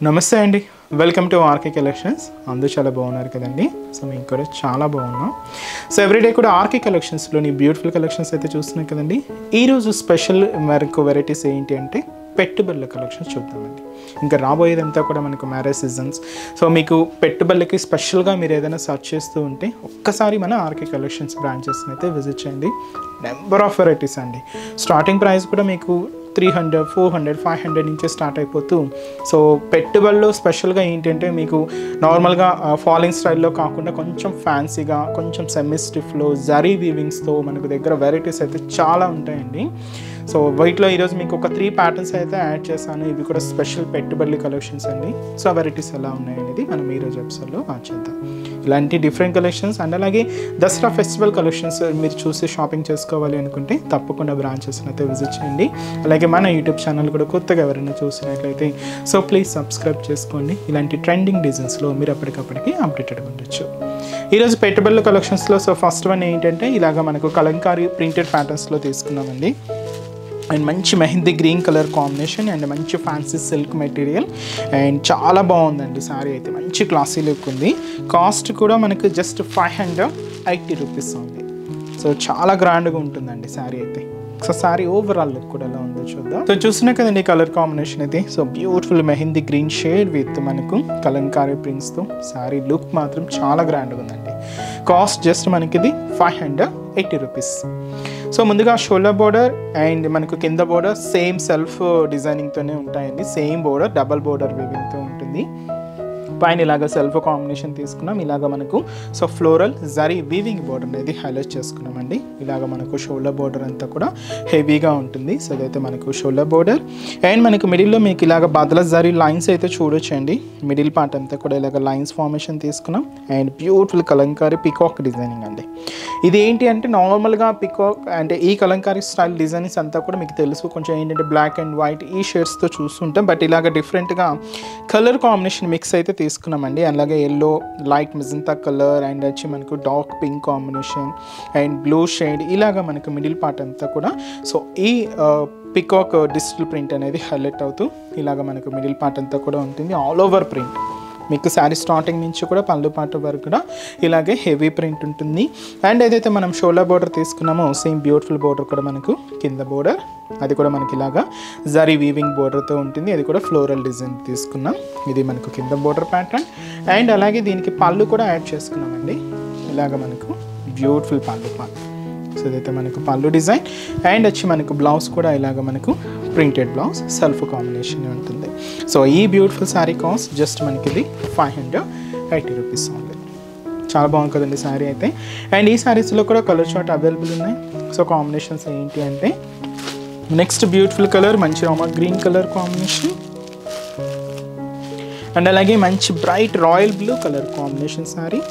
నమస్తే అండి, welcome to RK collections. అందరూ చాలా బాగున్నారు కదండి. సో మేము కూడా చాలా బాగున్నాం. సో ఎవ్రీడే కూడా ఆర్కే కలెక్షన్స్లోని బ్యూటిఫుల్ కలెక్షన్స్ అయితే చూస్తున్నాం కదండి. ఈరోజు స్పెషల్ వెరైటీస్ ఏంటి అంటే పెట్టుబడుల కలెక్షన్స్ చూద్దామండి. ఇంకా రాబోయేదంతా కూడా మనకు మ్యారేజ్ సీజన్స్. సో మీకు పెట్టుబడులకి స్పెషల్గా మీరు ఏదైనా సర్చ్ చేస్తూ ఉంటే ఒక్కసారి మన ఆర్కే కలెక్షన్స్ బ్రాంచెస్ని అయితే విజిట్ చేయండి. నెంబర్ ఆఫ్ వెరైటీస్ అండి. స్టార్టింగ్ ప్రైస్ కూడా మీకు 300, 400, 500 నుంచే స్టార్ట్ అయిపోతూ, సో పెట్టుబడులు స్పెషల్గా ఏంటంటే మీకు నార్మల్గా ఫాలింగ్ స్టైల్లో కాకుండా కొంచెం ఫ్యాన్సీగా, కొంచెం సెమీ స్టిఫ్లో జరీ వీవింగ్స్తో మనకు దగ్గర వెరైటీస్ అయితే చాలా ఉంటాయండి. సో వీటిలో ఈరోజు మీకు ఒక 3 ప్యాటర్న్స్ అయితే యాడ్ చేశాను. ఇవి కూడా స్పెషల్ పెట్టుబడుల కలెక్షన్స్ అండి. సో ఆ వెరైటీస్ ఎలా ఉన్నాయనేది మనం ఈరోజు ఎపిసోడ్లో వాచ్ చేద్దాం. ఇలాంటి డిఫరెంట్ కలెక్షన్స్ అండ్ అలాగే దసరా ఫెస్టివల్ కలెక్షన్స్ మీరు చూసి షాపింగ్ చేసుకోవాలి అనుకుంటే తప్పకుండా బ్రాంచెస్ని అయితే విజిట్ చేయండి. అలాగే మన యూట్యూబ్ ఛానల్ కూడా కొత్తగా ఎవరైనా చూసినట్లయితే సో ప్లీజ్ సబ్స్క్రైబ్ చేసుకోండి. ఇలాంటి ట్రెండింగ్ డిజైన్స్లో మీరు అప్పటికప్పటికి అప్డేటెడ్గా ఉండొచ్చు. ఈరోజు పెట్టుబడుల కలెక్షన్స్లో సో ఫస్ట్ వన్ ఏంటంటే ఇలాగ మనకు కలంకారీ ప్రింటెడ్ ప్యాటర్న్స్లో తీసుకున్నామండి. అండ్ మంచి mehndi green colour combination and మంచి ఫ్యాన్సీ సిల్క్ మెటీరియల్ అండ్ చాలా బాగుందండి. శారీ అయితే మంచి క్లాసీ లుక్ ఉంది. కాస్ట్ కూడా మనకు జస్ట్ 580 రూపీస్ ఉంది. సో చాలా గ్రాండ్గా ఉంటుందండి శారీ అయితే. సో శారీ ఓవరాల్ లుక్ కూడా ఎలా ఉందో చూద్దాం. సో చూసినా కదండి కలర్ కాంబినేషన్ అయితే. So beautiful mehndi green shade with మనకు కలంకారీ ప్రింట్స్తో శారీ లుక్ మాత్రం చాలా గ్రాండ్గా ఉందండి. కాస్ట్ జస్ట్ మనకి ఇది 580 రూపీస్. సో ముందుగా షోల్డర్ బోర్డర్ అండ్ మనకు కింద బోర్డర్ సేమ్ సెల్ఫ్ డిజైనింగ్తోనే ఉంటాయండి. సేమ్ బోర్డర్ డబల్ బోర్డర్ వీవింగ్తో ఉంటుంది. పైన ఇలాగ సెల్ఫ్ కాంబినేషన్ తీసుకున్నాం. ఇలాగ మనకు so floral zari weaving border అనేది హైలైట్ చేసుకున్నామండి. ఇలాగ మనకు షోల్డర్ బోర్డర్ అంతా కూడా హెవీగా ఉంటుంది. సో అదైతే మనకు షోల్డర్ బోర్డర్ అండ్ మనకు మిడిల్లో మీకు ఇలాగ బదల జరీ లైన్స్ అయితే చూడొచ్చండి. మిడిల్ పార్ట్ అంతా కూడా ఇలాగ లైన్స్ ఫార్మేషన్ తీసుకున్నాం and beautiful Kalamkari peacock designing అండి. ఇది ఏంటి అంటే నార్మల్గా పికాక్ అంటే ఈ కలంకారీ స్టైల్ డిజైన్స్ అంతా కూడా మీకు తెలుసు, కొంచెం ఏంటంటే బ్లాక్ అండ్ వైట్ ఈ షేడ్స్తో చూస్తుంటాం. బట్ ఇలాగ డిఫరెంట్గా కలర్ కాంబినేషన్ మిక్స్ అయితే తీసుకున్నామండి. అలాగే yellow, light magenta colour and వచ్చి మనకు dark pink combination and blue shade ఇలాగ మనకు మిడిల్ పార్ట్ అంతా కూడా సో ఈ పికాక్ డిజిటల్ ప్రింట్ అనేది హైలైట్ అవుతూ ఇలాగ మనకు మిడిల్ పార్ట్ అంతా కూడా ఉంటుంది. ఆల్ ఓవర్ ప్రింట్ మీకు శారీ స్టార్టింగ్ నుంచి కూడా పళ్ళు పాటు వరకు కూడా ఇలాగే హెవీ ప్రింట్ ఉంటుంది. అండ్ ఏదైతే మనం షోల్డర్ బోర్డర్ తీసుకున్నామో సేమ్ బ్యూటిఫుల్ బోర్డర్ కూడా మనకు కింద బోర్డర్ అది కూడా మనకి ఇలాగా జరీ వీవింగ్ బోర్డర్తో ఉంటుంది. అది కూడా ఫ్లోరల్ డిజైన్ తీసుకున్నాం. ఇది మనకు కింద బోర్డర్ ప్యాటర్న్ అండ్ అలాగే దీనికి పళ్ళు కూడా యాడ్ చేసుకున్నామండి. ఇలాగ మనకు బ్యూటిఫుల్ పళ్ళు పార్ట్. సో ఇదైతే మనకు పళ్ళు డిజైన్ అండ్ వచ్చి మనకు బ్లౌజ్ కూడా ఇలాగ మనకు ప్రింటెడ్ బ్లౌజ్ సెల్ఫ్ కాంబినేషన్ ఉంటుంది. సో ఈ బ్యూటిఫుల్ శారీ కాస్ట్ జస్ట్ మనకి ఇది 580 రూపీస్ ఉంది. చాలా బాగుంది కదండి శారీ అయితే. అండ్ ఈ శారీస్లో కూడా కలర్ చార్ట్ అవైలబుల్ ఉన్నాయి. సో కాంబినేషన్స్ ఏంటి అంటే నెక్స్ట్ బ్యూటిఫుల్ కలర్ మంచి Rama green colour combination and అలాగే మంచి bright royal blue colour combination sari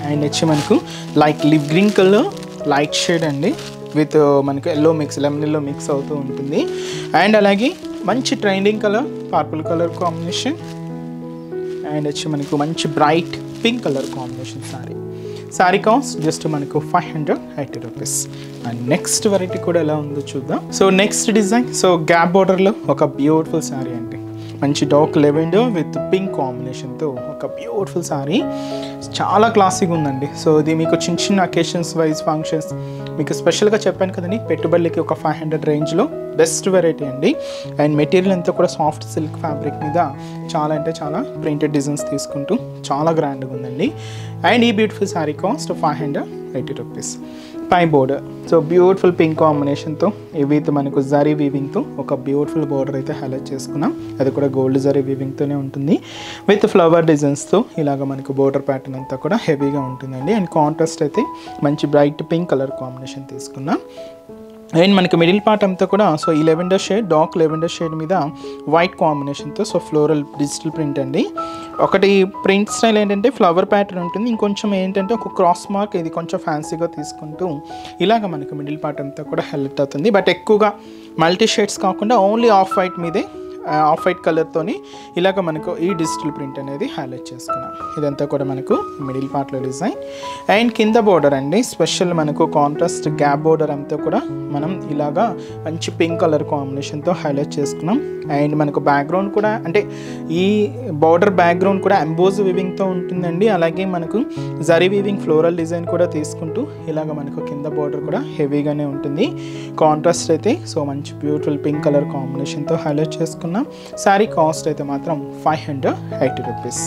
and వచ్చి మనకు light live green colour light shade అండి విత్ మనకు yellow mix lemon yellow mix అవుతూ ఉంటుంది. అండ్ అలాగే మంచి trending colour purple colour combination and వచ్చి మనకు మంచి bright pink colour combination sari cost just మనకు 580 రూపీస్. అండ్ నెక్స్ట్ వెరైటీ కూడా ఎలా ఉందో చూద్దాం. So next design so gap బోర్డర్లో ఒక బ్యూటిఫుల్ శారీ అండి. మంచి డార్క్ లెవెండర్ విత్ పింక్ కాంబినేషన్తో ఒక బ్యూటిఫుల్ శారీ చాలా క్లాసిక్గా ఉందండి. సో ఇది మీకు చిన్న చిన్న అకేషన్స్ వైజ్ ఫంక్షన్స్ మీకు స్పెషల్గా చెప్పాను కదండి పెట్టుబడులకి ఒక 500 రేంజ్లో బెస్ట్ వెరైటీ అండి. అండ్ మెటీరియల్ అంతా కూడా సాఫ్ట్ సిల్క్ ఫ్యాబ్రిక్ మీద చాలా అంటే చాలా ప్రింటెడ్ డిజైన్స్ తీసుకుంటూ చాలా గ్రాండ్గా ఉందండి. అండ్ ఈ బ్యూటిఫుల్ శారీ కాస్ట్ 580 రూపీస్. పై బోర్డర్ సో బ్యూటిఫుల్ పింక్ కాంబినేషన్తో విత్ మనకు జరీ వీవింగ్తో ఒక బ్యూటిఫుల్ బోర్డర్ అయితే హైలైట్ చేసుకున్నాం. అది కూడా గోల్డ్ జరీ వీవింగ్తోనే ఉంటుంది విత్ ఫ్లవర్ డిజైన్స్తో ఇలాగ మనకు బోర్డర్ ప్యాటర్న్ అంతా కూడా హెవీగా ఉంటుందండి. అండ్ కాంట్రాస్ట్ అయితే మంచి బ్రైట్ పింక్ కలర్ కాంబినేషన్ తీసుకున్నాం. అండ్ మనకి మిడిల్ పార్ట్ అంతా కూడా సో ఈ lavender shade dark lavender shade మీద వైట్ కాంబినేషన్తో సో ఫ్లోరల్ డిజిటల్ ప్రింట్ అండి. ఒకటి ప్రింట్ స్టైల్ ఏంటంటే ఫ్లవర్ ప్యాటర్న్ ఉంటుంది, ఇంకొంచెం ఏంటంటే ఒక క్రాస్ మార్క్ ఇది కొంచెం ఫ్యాన్సీగా తీసుకుంటూ ఇలాగ మనకు మిడిల్ పార్ట్ అంతా కూడా హైలైట్ అవుతుంది. బట్ ఎక్కువగా మల్టీ షేడ్స్ కాకుండా ఓన్లీ ఆఫ్ వైట్ మీదే ఆఫ్ వైట్ కలర్తోని ఇలాగ మనకు ఈ డిజిటల్ ప్రింట్ అనేది హైలైట్ చేసుకున్నాం. ఇదంతా కూడా మనకు మిడిల్ పార్ట్లో డిజైన్. అండ్ కింద బోర్డర్ అండి స్పెషల్ మనకు కాంట్రాస్ట్ గ్యాప్ బోర్డర్ అంతా కూడా మనం ఇలాగా మంచి పింక్ కలర్ కాంబినేషన్తో హైలైట్ చేసుకున్నాం. అండ్ మనకు బ్యాక్గ్రౌండ్ కూడా అంటే ఈ బార్డర్ బ్యాక్గ్రౌండ్ కూడా ఎంబోజ్ వీవింగ్తో ఉంటుందండి. అలాగే మనకు జరీ వీవింగ్ ఫ్లోరల్ డిజైన్ కూడా తీసుకుంటూ ఇలాగ మనకు కింద బార్డర్ కూడా హెవీగానే ఉంటుంది. కాంట్రాస్ట్ అయితే సో మంచి బ్యూటిఫుల్ పింక్ కలర్ కాంబినేషన్తో హైలైట్ చేసుకున్నాం. శారీ కాస్ట్ అయితే మాత్రం 580 రూపీస్.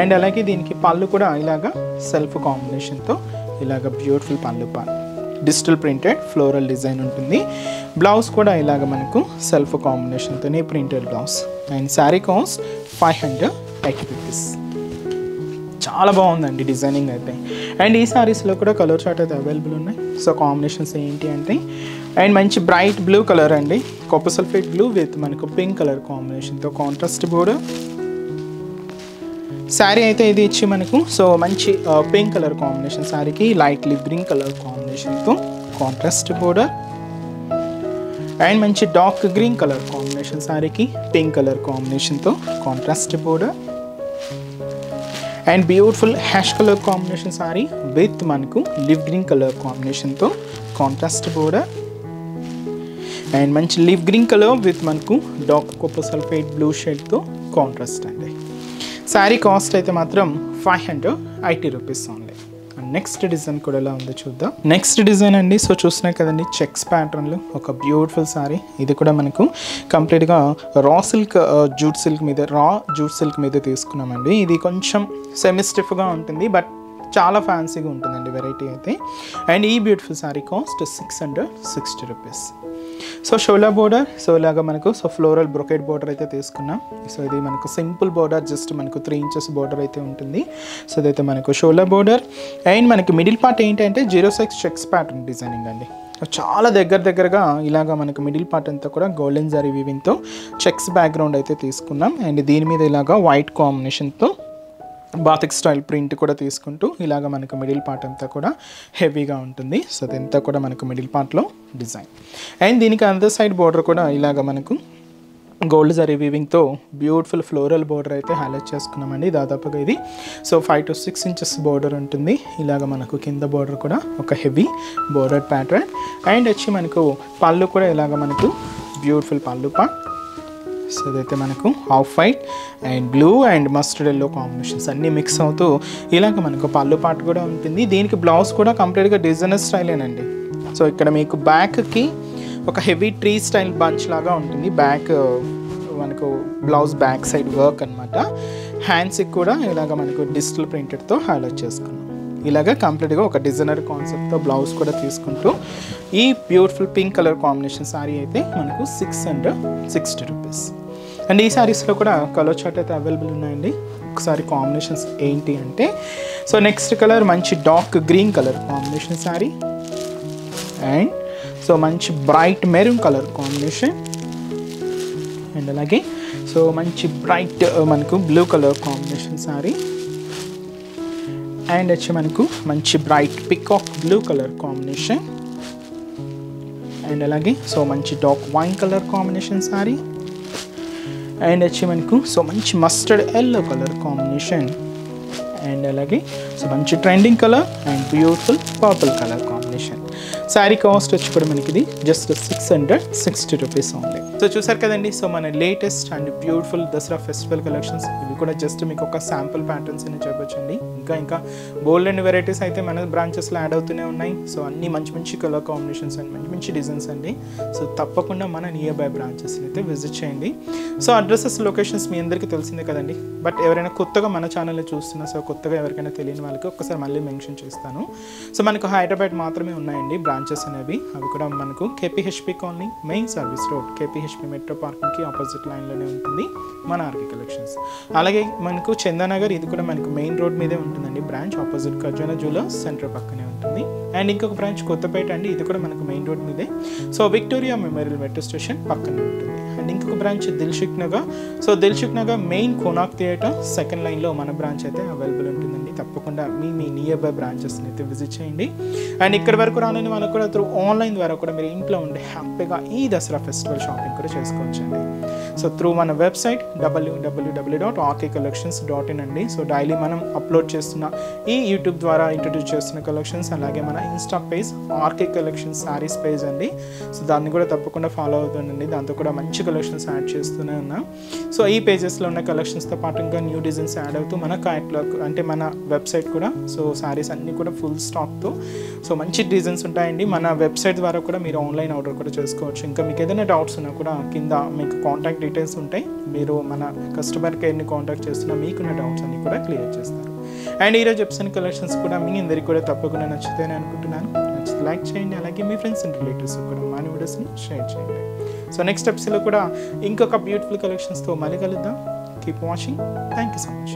అండ్ అలాగే దీనికి పళ్ళు కూడా ఇలాగ సెల్ఫ్ కాంబినేషన్తో ఇలాగ బ్యూటిఫుల్ పళ్ళు డిజిటల్ ప్రింటెడ్ ఫ్లోరల్ డిజైన్ ఉంటుంది. బ్లౌజ్ కూడా ఇలాగ మనకు సెల్ఫ్ కాంబినేషన్తోనే printed blouse. And sari cost 580 rupees. చాలా బాగుందండి డిజైనింగ్ అయితే. అండ్ ఈ శారీస్లో కూడా కలర్ చార్ట్ అయితే అవైలబుల్ ఉన్నాయి. సో కాంబినేషన్స్ ఏంటి అంటే అండ్ మంచి బ్రైట్ బ్లూ కలర్ అండి, కాపర్ సల్ఫేట్ బ్లూ విత్ మనకు పింక్ కలర్ కాంబినేషన్తో కాంట్రాస్ట్ బోర్డర్. శారీ అయితే ఇది ఇచ్చి మనకు సో మంచి పింక్ కలర్ కాంబినేషన్ శారీకి లైట్ లిప్ గ్రీన్ కలర్ కాంబినేషన్తో కాంట్రాస్ట్ బోర్డర్. అండ్ మంచి డార్క్ గ్రీన్ కలర్ కాంబినేషన్ శారీకి పింక్ కలర్ కాంబినేషన్తో contrast border. And beautiful ash colour combination sari with మనకు లిప్ గ్రీన్ కలర్ కాంబినేషన్తో కాంట్రాస్ట్ బోర్డర్. అండ్ మంచి leaf green colour with మనకు dark copper sulphate blue షేడ్తో contrast అండి. Sari cost అయితే మాత్రం 580 రూపీస్ ఓన్లీ. నెక్స్ట్ డిజైన్ కూడా ఎలా ఉందో చూద్దాం. నెక్స్ట్ డిజైన్ అండి సో చూస్తున్నాయి కదండి చెక్స్ ప్యాటర్న్లో ఒక బ్యూటిఫుల్ శారీ. ఇది కూడా మనకు కంప్లీట్గా రా జూట్ సిల్క్ మీద తీసుకున్నామండి. ఇది కొంచెం సెమీ స్టిఫ్గా ఉంటుంది బట్ చాలా ఫ్యాన్సీగా ఉంటుందండి వెరైటీ అయితే. అండ్ ఈ beautiful sari cost 660 rupees. So షోలా బోర్డర్ సో ఇలాగా మనకు సో ఫ్లోరల్ బ్రొకెట్ బోర్డర్ అయితే తీసుకున్నాం. సో ఇది మనకు సింపుల్ బోర్డర్ జస్ట్ మనకు 3 ఇంచెస్ బోర్డర్ అయితే ఉంటుంది. సో ఇదైతే మనకు షోలా బోర్డర్. అండ్ మనకి మిడిల్ పార్ట్ ఏంటంటే 06 చెక్స్ ప్యాటర్న్ డిజైనింగ్ అండి. చాలా దగ్గరగా ఇలాగా మనకు మిడిల్ పార్ట్ అంతా కూడా గోల్డెన్ జరీ వీవింగ్తో చెక్స్ బ్యాక్గ్రౌండ్ అయితే తీసుకున్నాం. అండ్ దీని మీద ఇలాగా వైట్ కాంబినేషన్తో బాతిక్ స్టైల్ ప్రింట్ కూడా తీసుకుంటూ ఇలాగ మనకు మిడిల్ పార్ట్ అంతా కూడా హెవీగా ఉంటుంది. సో అదంతా కూడా మనకు మిడిల్ పార్ట్లో డిజైన్. అండ్ దీనికి అదర్ సైడ్ బోర్డర్ కూడా ఇలాగ మనకు గోల్డ్ జరీ వీవింగ్తో బ్యూటిఫుల్ ఫ్లోరల్ బోర్డర్ అయితే హైలైట్ చేసుకున్నామండి. దాదాపుగా ఇది సో 5 to 6 ఇంచెస్ బోర్డర్ ఉంటుంది. ఇలాగ మనకు కింద బోర్డర్ కూడా ఒక హెవీ బోర్డర్ ప్యాటర్న్. అండ్ వచ్చి మనకు పళ్ళు కూడా ఇలాగ మనకు బ్యూటిఫుల్ పళ్ళు పార్ట్. సో ఇదైతే మనకు off white and blue and mustard yellow combinations అన్నీ మిక్స్ అవుతూ ఇలాగ మనకు పళ్ళు పార్ట్ కూడా ఉంటుంది. దీనికి బ్లౌజ్ కూడా కంప్లీట్గా డిజైనర్ స్టైలేనండి. సో ఇక్కడ మీకు బ్యాక్కి ఒక హెవీ ట్రీ స్టైల్ బంచ్ లాగా ఉంటుంది. బ్యాక్ మనకు బ్లౌజ్ బ్యాక్ సైడ్ వర్క్ అనమాట. హ్యాండ్స్కి కూడా ఇలాగ మనకు డిజిటల్ ప్రింటెడ్తో హైలైట్ చేసుకున్నాం. ఇలాగ కంప్లీట్గా ఒక డిజైనర్ కాన్సెప్ట్తో బ్లౌజ్ కూడా తీసుకుంటూ ఈ beautiful pink colour combination sari అయితే మనకు 660 రూపీస్. అండ్ ఈ శారీస్లో కూడా కలర్ చార్ట్ అయితే అవైలబుల్ ఉన్నాయండి. ఒకసారి కాంబినేషన్స్ ఏంటి అంటే సో నెక్స్ట్ కలర్ మంచి dark green colour combination sari. And so మంచి bright maroon colour combination. And అలాగే సో మంచి బ్రైట్ మనకు blue colour combination sari. And వచ్చి మనకు మంచి bright peacock blue colour combination. And అలాగే సో మంచి dark wine colour combination sari. And వచ్చి మనకు సో మంచి mustard yellow colour combination. And అలాగే సో మంచి trending colour and beautiful purple colour combination. Sari cost వచ్చి కూడా మనకి ఇది జస్ట్ 660 రూపీస్ ఓన్లీ. సో చూసారు కదండి సో మన latest and beautiful Dasara festival collections. ఇవి కూడా జస్ట్ మీకు ఒక శాంపుల్ ప్యాటర్న్స్ అని చెప్పొచ్చండి. ఇంకా బోల్డ్ అండ్ వెరైటీస్ అయితే మన బ్రాంచెస్లో యాడ్ అవుతూనే ఉన్నాయి. సో అన్ని మంచి కలర్ కాంబినేషన్స్ అండ్ మంచి డిజైన్స్ అండి. సో తప్పకుండా మన నియర్ బై బ్రాంచెస్ని అయితే విజిట్ చేయండి. సో అడ్రసెస్ లొకేషన్స్ మీ అందరికీ తెలిసిందే కదండి. బట్ ఎవరైనా కొత్తగా మన ఛానల్ని చూస్తున్నా సో కొత్తగా ఎవరికైనా తెలియని వాళ్ళకి ఒక్కసారి మళ్ళీ మెన్షన్ చేస్తాను. సో మనకు హైదరాబాద్ మాత్రమే ఉన్నాయండి బ్రాంచెస్ అనేవి. అవి కూడా మనకు KPHP colony main service road KPHP metro పార్కింగ్కి ఆపోజిట్ లైన్లోనే ఉంటుంది మన ఆర్కే కలెక్షన్స్. అలాగే మనకు చందానగర్ ఇది కూడా మనకు మెయిన్ రోడ్ మీదే ఉంటుందండి. బ్రాంచ్ ఆపోజిట్ ఖజానా జ్యువెలర్స్ సెంటర్ పక్కనే ఉంటుంది. అండ్ ఇంకొక బ్రాంచ్ కొత్తపేట అండి. ఇది కూడా మనకు మెయిన్ రోడ్ మీదే. So Victoria memorial metro station పక్కనే ఉంటుంది. అండ్ ఇంకొక branch Dilsukh Nagar. So Dilsukh Nagar main Konark theatre second లైన్లో మన బ్రాంచ్ అయితే అవైలబుల్ ఉంటుందండి. తప్పకుండా మీ నియర్ బై బ్రాంచెస్ని అయితే విజిట్ చేయండి. అండ్ ఇక్కడ వరకు రాలేని వాళ్ళకు కూడా త్రూ ఆన్లైన్ ద్వారా కూడా మీరు ఇంట్లో ఉండి హ్యాపీగా ఈ దసరా ఫెస్టివల్ షాపింగ్ కూడా చేసుకోవచ్చండి. సో త్రూ మన వెబ్సైట్ www.rkcollections.in అండి. సో డైలీ మనం అప్లోడ్ చేస్తున్న ఈ యూట్యూబ్ ద్వారా ఇంట్రడ్యూస్ చేస్తున్న కలెక్షన్స్, అలాగే మన insta page RK collections sarees page అండి. సో దాన్ని కూడా తప్పకుండా ఫాలో అవుతుండండి. దాంతో కూడా మంచి కలెక్షన్స్ యాడ్ చేస్తూనే ఉన్నాం. సో ఈ పేజెస్లో ఉన్న కలెక్షన్స్తో పాటు ఇంకా న్యూ డిజైన్స్ యాడ్ అవుతూ మన క్యాటలాగ్ అంటే మన వెబ్సైట్ కూడా సో శారీస్ అన్నీ కూడా ఫుల్ స్టాక్తో సో మంచి డిజైన్స్ ఉంటాయండి. మన వెబ్సైట్ ద్వారా కూడా మీరు ఆన్లైన్ ఆర్డర్ కూడా చేసుకోవచ్చు. ఇంకా మీకు ఏదైనా డౌట్స్ ఉన్నా కూడా కింద మీకు కాంటాక్ట్ డీటెయిల్స్ ఉంటాయి. మీరు మన కస్టమర్ కేర్ని కాంటాక్ట్ చేస్తున్నా మీకున్న డౌట్స్ అన్నీ కూడా క్లియర్ చేస్తారు. అండ్ ఈరోజు చెప్తున్న కలెక్షన్స్ కూడా మీ అందరికీ కూడా తప్పకుండా నచ్చుతాయని అనుకుంటున్నాను. నచ్చితే లైక్ చేయండి, అలాగే మీ ఫ్రెండ్స్ అండ్ రిలేటివ్స్ కూడా మన వీడియోస్ని షేర్ చేయండి. సో నెక్స్ట్ ఎపిసోడ్లో కూడా ఇంకొక బ్యూటిఫుల్ కలెక్షన్స్తో మళ్ళీ కలుద్దాం. Keep watching. Thank you so much.